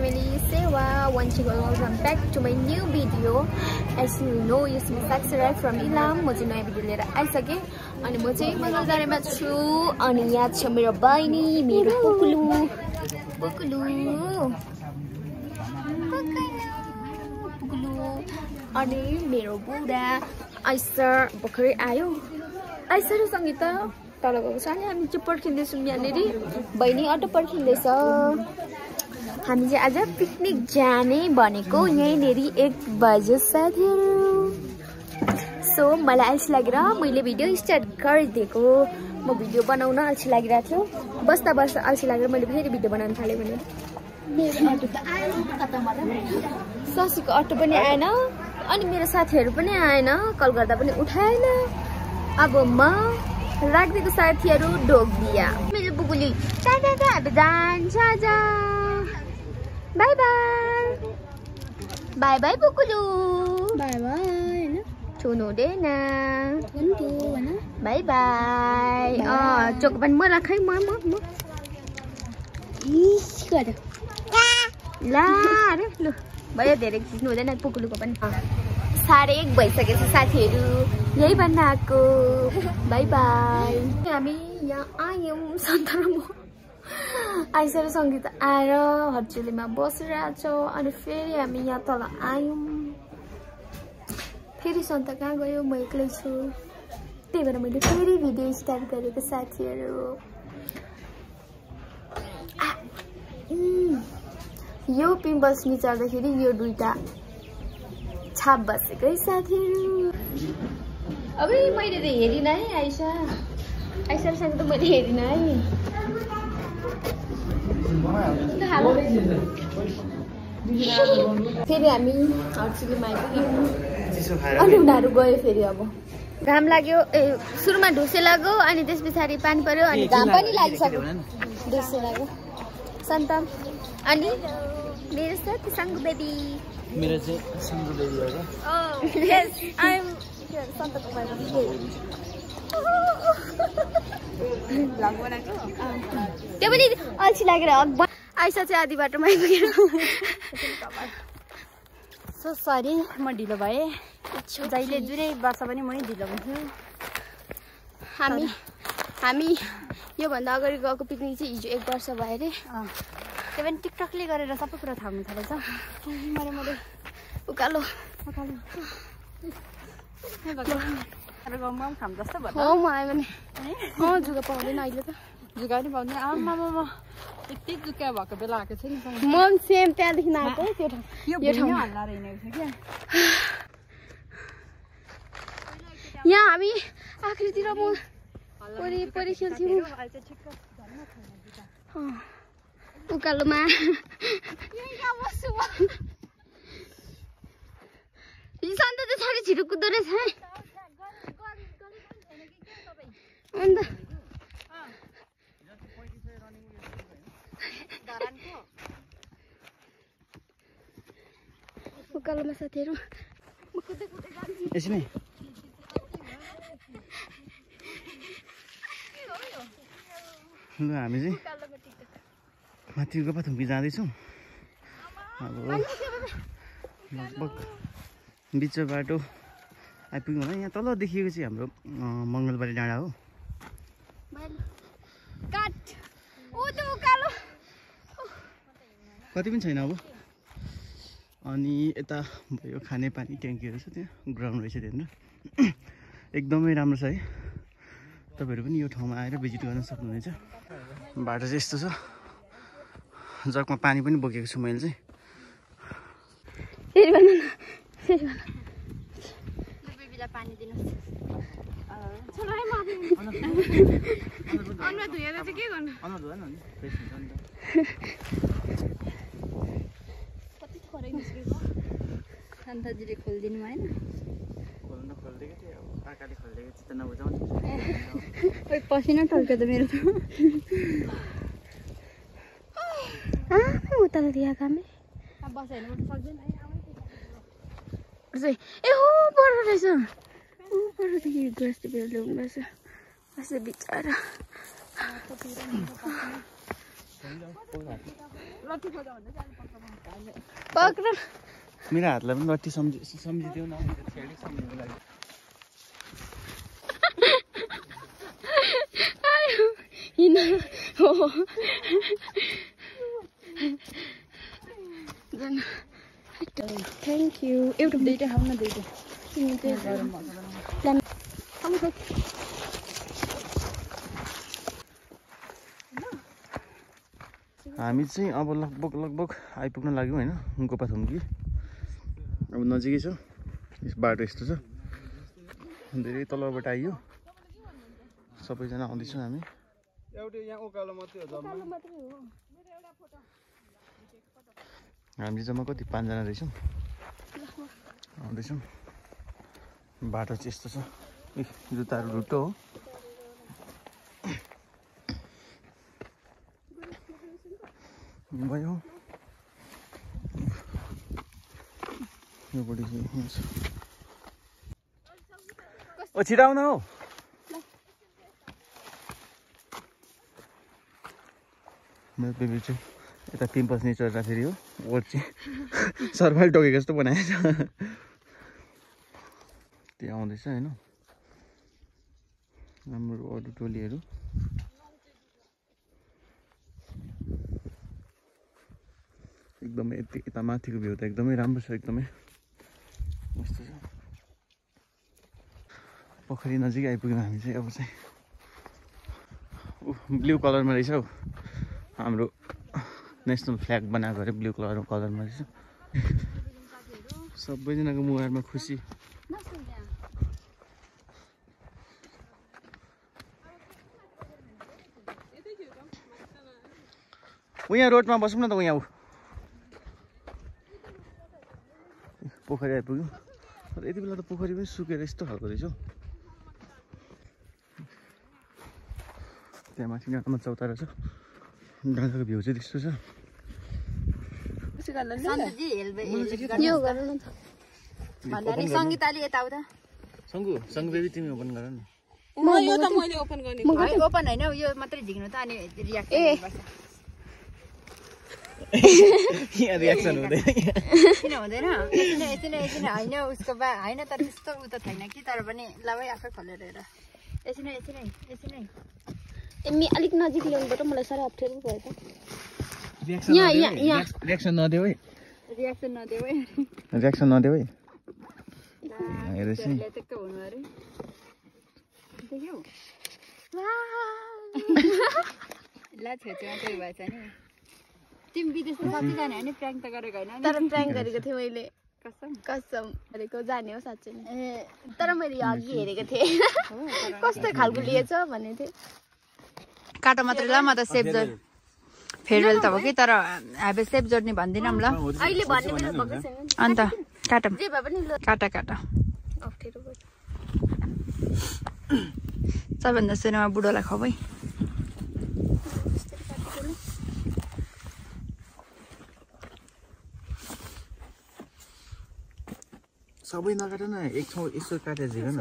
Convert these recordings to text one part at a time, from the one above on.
family, Sewa. Once you welcome back to my new video. As you know, you see Saksara from Ilam. म चाहिँ नयाँ video लिएर आइसके अनि म चाहिँ मंगलधारामा छु अनि यहाँ छ मेरो बहिनी मेरो पुकुलु अनि मेरो बुढा आइसर भर्खरै आयो आइसर संगीता तल गएको छ अनि हामी चाहिँ पर्खिँदैछौँ यहाँनेरि बहिनी अटो पर्खिँदैछ हामी चाहिँ आज पिकनिक जाने भनेको यहीँनेरि 1 बजे साथीहरु सो मलाई अल्छी लागेर मैले भिडियो स्टार्ट गरिदिएको म भिडियो बनाउन अल्छी लागिरहेको थियो बस्दा बस्दा अल्छी लागेर मैले फेरि भिडियो बनाउन थालेँ भने मेरो अटो त आएन ससीको अटो पनि आएन अनि मेरो साथीहरु पनि आएन कल गर्दा पनि उठाएन अब म राख्दिएको साथीहरु ढोगिया मेरो बुकुली टाटा टाटा जान्छ जा बाइ बाइ बाइ बाइ बुकुलु बाइ बाइ हैन छुनु हुँदैन बाइ बाइ चोक पनि म राखै म ला रे लु भयो धेरै खिच्नु हुँदैन पुकुलुको पनि 1:30 भइसकेछ साथीहरु यही भन्न आको बाइ बाइ हामी यहाँ आयौं सन्तरा म आइसर संगीत आएर हर्चुलीमा बसिरहेछ अनि फेरि हामी यहाँ तल आयौं फेरि सन्त कहाँ गयो म एक्लै छु त्यही भएर मैले फेरि भिडियो स्टार्ट गरेको साथीहरु यो पिम्पल्स निचार्दाखेरि यो दुईटा छाप बसेको है साथीहरु अबे मैले त हेरिन है आइसासँग त मैले हेरिन है फेरि हामी हर्चुलीमा आइपुग्यौं अनि उनीहरु गयो फेरि अब घाम लाग्यो सुरुमा ढुसे लाग्यो अनि त्यसपछि पानी पर्यो अनि घाम पनि लागिसक्यो ढुसे लाग्यो सन्त अनि मेरो साथी संगु बेबी मेरो चाहिँ संगु बेबी हो यस आई एम सन्तको बारेमा भ्लग बनाएको त्यो पनि अल्छी लागेर आइसा चाहिँ आधी बाटोमा आइपुगेर सो सरी म ढिलो भए जहिले जुनै वर्ष पनि मै ढिलो हुन्छु हामी यो भन्दा अगाडि गएको पिकनिक चाहिँ हिजो 1 वर्ष भयो रे त्यो पनि टिकटकले गरेर सबै कुरा थाहा हुन थालेछ मैले उकालो गाउँमा पनि खाम जस्तो भयो म आयो भने जुगा पाउँदैन अहिले त जुगा पनि पाउँदैन आमामा यति जुका भएको बेला आएको छ नि म सेम त्यहाँदेखि आएको त्यो ठाउँ यो ठाउँ हल्ला रहेको छ क्या यहाँ हामी आखिरतिर म परि खेल्थ्यौँ उकालोमा सन्त त साह्रै छिटो कुद्दो रहेछ है अन्त उकालोमा साथीहरु यसमै ल हामी चाहिँ माथि गोपाथुम्की जाँदैछौँ अब लगभग बिचको बाटो आइपुग्यौँ होला यहाँ तल देखिएको चाहिँ हाम्रो मङ्गलबारी डाँडा हो कति पनि छैन अब अनि यता भयो खानेपानी ट्याङ्कीहरू छ त्यहाँ ग्राउन्ड रहेछ त्यहाँनिर एकदमै राम्रो छ है तपाईँहरू पनि यो ठाउँमा आएर भिजिट गर्न सक्नुहुनेछ बाटो चाहिँ यस्तो छ जगमा पानी पनि बोकेको छु मैले चाहिँ बेबीलाई पानी दिनुहोस् अनुहार धुएर चाहिँ के गर्नु अनुहार धुएन नि फ्रेस हुन्छ नि कति थोरै निस्केको सन्तजीले खोलिदिनु भएन खोल्नु खोलिदिएको थिएँ अब काकाले खोलिदिएको चित्त नबुझाउनु खोइ पसिना टल्क्यो त मेरो त उता दिया कामै बसेर उठ्नु सक्दैन ए हो पर रहेछ परदेखि ग्लास टिपेर ल्याउनु भएछ बिचरा पक्र मेरो हातलाई पनि लट्ठी सम्झिदेऊ न सम्झिनुको लागि थ्याङ्क यू एउटा दुईटा खाऊ न दुईटा हामी चाहिँ अब लगभग आइपुग्न लाग्यौँ होइन गोपाथुम्की अब नजिकै छ बाटो यस्तो छ धेरै तलबाट आइयो सबैजना आउँदैछौँ हामी हामी जम्मा कति 5 जना रहेछौँ आउँदैछौँ बाटो चाहिँ यस्तो छ जुत्ताहरू ढुट्टो हो भयो योपट्टि चाहिँ ओ छिटो आउन हौ मेरो बेबी चाहिँ यता पिम्पल्स नि चढ्दा फेरि हो ओर चाहिँ सर्भाइल टोकेको जस्तो बनाएछ त्यो आउँदैछ होइन हाम्रो अरू टोलीहरू एकदमै यता माथिको भ्यू त एकदमै राम्रो छ एकदमै मस्त छ पोखरी नजिक आइपुग्यौँ हामी चाहिँ अब चाहिँ ब्लू कलरमा रहेछ हौ हाम्रो नेसनल फ्ल्याग बनाएको अरे ब्लू कलरमा रहेछ सबैजनाको मुहारमा खुसी यहाँ रोडमा बसौँ न त यहाँ पोखरी आइपुग्यौँ यति बेला त पोखरी पनि सुकेर यस्तो खालको रहेछ त्यहाँ माथि डाँडामा चौतारा छ डाँडाको भ्यू चाहिँ त्यस्तो छ सङ्गीताले यताउता सङ्गु बेबी तिमी ओपन गर न ओपन होइन यो मात्रै झिक्नु त अनि रियाक्सन हुँदैन किन हुँदैन एकछिन होइन उसको होइन तर त्यस्तो उ त छैन कि तर पनि लामै आफै खोलेर हेर एकछिन एमी अलिक नजिक ल्याउनुपर्छ मलाई साह्रै अप्ठ्यारो भयो त रियाक्सन नदेऊ है हेरेछ हुनु अरे देख्यौ ला छेउछेउमा त्यही भएछ नि तिमी विदेशमा कति जाने होइन प्र्याङ्क त गरेको होइन तर प्र्याङ्क गरेको थिएँ मैले कसम गरेको जाने हो साँच्चै ए तर मैले अघि हेरेको थिएँ कस्तो खालको लिएछ भन्ने थिएँ काटो मात्रै ल म त सेफ जोड फेयरवेल त हो कि तर हामी सेफ जोड्ने भन्दिनँ ल अहिले भन्ने बेला भएको छैन अन्त काटौँ जे भए पनि काट अप्ठ्यारो भयो सबभन्दा सुरुमा बुढोलाई खुवाऊ है सबै नकाट न एक ठाउँ यसो काटेर झिक न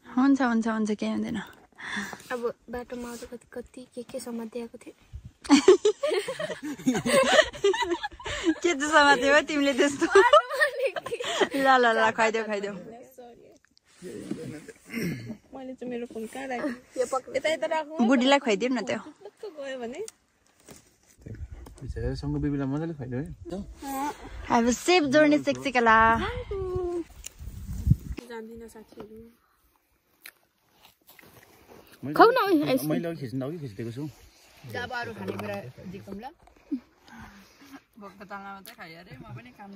हुन्छ केही हुँदैन अब बाटोमा आउँदा कति के समातिएको थियो के चाहिँ समात्यो हो तिमीले त्यस्तो ल खाइदेऊ मैले चाहिँ मेरो फोन कहाँ राखेँ यता राखौँ बुढीलाई खुवाइदिउँ न त्यो गयो भने सँग बेबीलाई मजाले खुवाइदियो है अब सेफ जोड्ने सेक्सिकला जान्दिनँ साथीहरू खाऊ न मैले अघि खिचिदिएको छु अब अरू खानेकुरा दिउँ ल भोक त तलमा मात्रै खायो अरे म पनि काम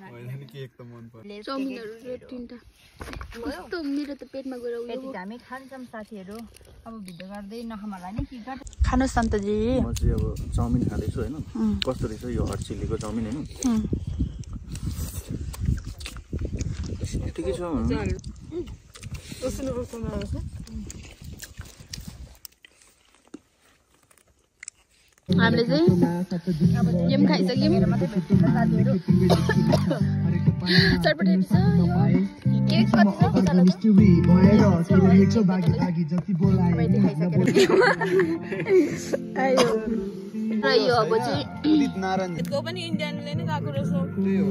चाउमिनहरू तिनवटा कस्तो मेरो त पेटमा गएर उयो हामी खान्छौँ साथीहरू अब भिडियो गर्दै नखाऊँ होला नि के गर्छ खानुहोस् सन्तजी म चाहिँ अब चाउमिन खाँदैछु होइन कस्तो रहेछ यो हट चिल्लीको चाउमिन होइन ठिकै छ हामीले चाहिँ गेम खाइसक्यौँ चटपटी छ यो केक कति छ र यो अब चाहिँ उदित नारायण को पनि इन्डियनले नै गाएको रहेछ त्यही हो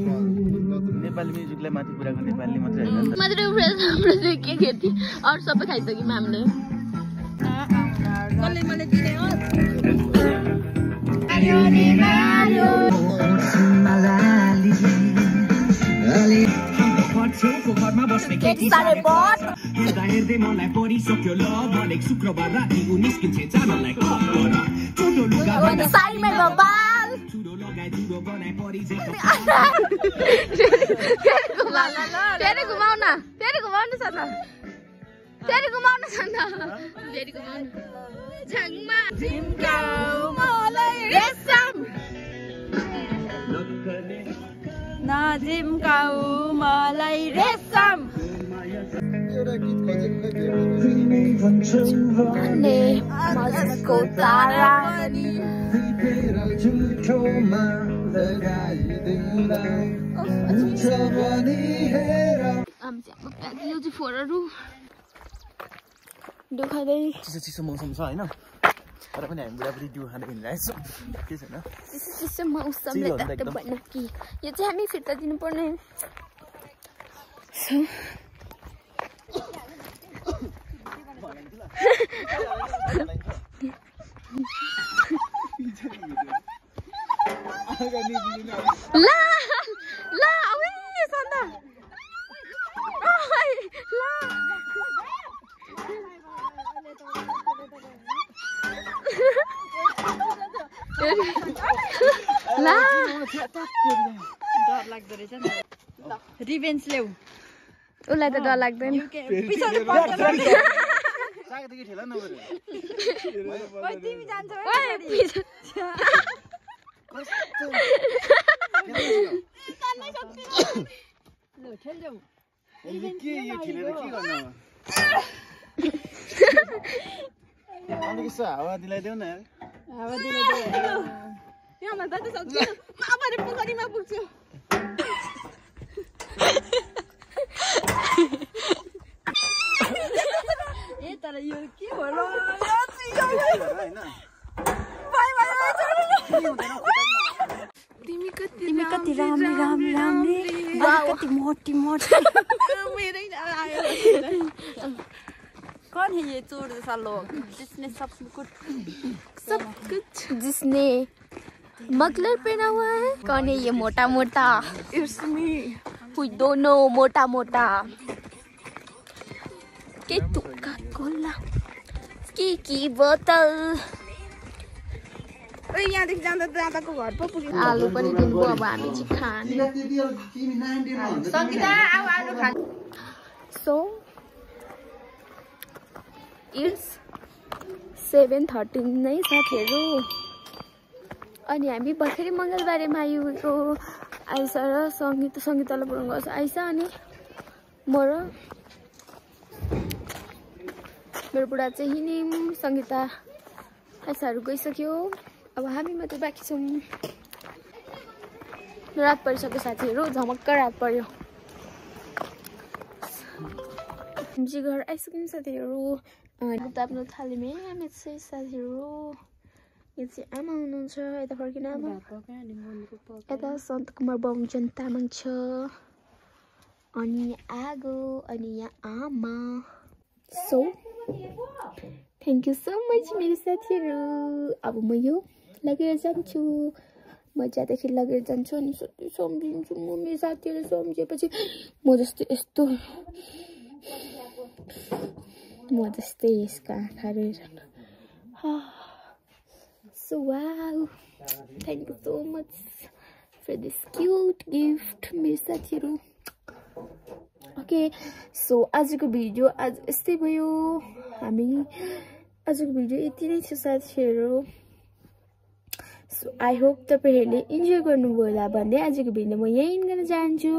नेपाली म्युजिकलाई माथि पुऱ्याएको नेपाली मात्रै होइन नि त मात्रै के खेती अरू सबै खाइसक्यौँ हामीले कसले मलाई दिने हो हेर्दै मलाई परिसक्यो ल भनेको शुक्रबार राति उ निस्किन्छे जानलाई चोटो लुगा फेरि घुमाउन छ त फेरि घुमाउन छ त फेरि घुमाउनु छाङमा झिम्काउ मलाई रेशम नजिम्काउ मलाई रेशम मजको तारा आमच्या फोरहरू दुखाँदै चिसो मौसम छ होइन तर पनि हामी बुढाबुढी दिउ खाँदै हिँडिरहेको छौँ के छैन चिसो मौसमले त भन्न कि यो चाहिँ हामी फिर्ता दिनुपर्ने ला ला अवे सन्दा ला ला डर लाग्दो रहेछ नि रिभेन्ज ल्याउ उसलाई त डर लाग्दैन सागदेखि ठेला नगरे तिमी जान्छौ के यो ठेलेर के गर्नु अलिक यसो हावा दिलाइदेऊ न हावा दिलाइदेऊ यहाँ जान सक्छु म अब पोखरीमा पुग्छु ए तर यो के हो र तिमी कति राम्री कति मोटी मेरै आयो कौन है ये चोर जैसा लोग जिसने सब कुछ जिसने मफलर पहना हुआ है कौन है ये मोटा मोटा इट्स मी हुई दोनों मोटा मोटा के तुक्का कोला की बोतल ओइ यहाँदेखि जाँदा दादाको घर पो पुग्यो आलु पनि दिनुभयो अब हामी चाहिँ खाने संगीता अब आलु खा सो इट्स 7:13 नै साथीहरू अनि हामी भर्खरै मङ्गलबारेमा आइपुगेको आइसा र सङ्गीतालाई बोलाउनु गर्छ आइसा अनि म र मेरो बुढा चाहिँ हिँड्यौँ सङ्गीता आइसाहरू गइसक्यो अब हामी मात्रै बाँकी छौँ रात परिसक्यो साथीहरू झमक्क रात पर्यो जी घर आइसक्यौँ साथीहरू अनि त आफ्नो थालीमै हामी चाहिँ साथीहरू यो चाहिँ आमा हुनुहुन्छ यता फर्किन आमा यता सन्त कुमार बहुजन तामाङ छ अनि आगो अनि यहाँ आमा so thank you so much मेरो साथीहरू अब म यो लगेर जान्छु म जाँदाखेरि लगेर जान्छु अनि सधैँ सम्झिन्छु म मेरो साथीहरू सम्झेपछि म जस्तै यस्तो म जस्तै यसको आँखाहरू हेर So wow, thank you so much for this cute gift, मेरो साथीहरू. Okay, so आजको भिडियो आज यस्तै भयो. हामी आजको भिडियो यति नै छ साथीहरू. So I hope तपाईहरुले इन्जोय गर्नुभयो होला भन्दै आजको भिडियो म यहीँ गर्न चाहन्छु.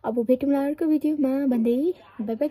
अब भेटौँला अर्को भिडियोमा भन्दै बाइ बाइ.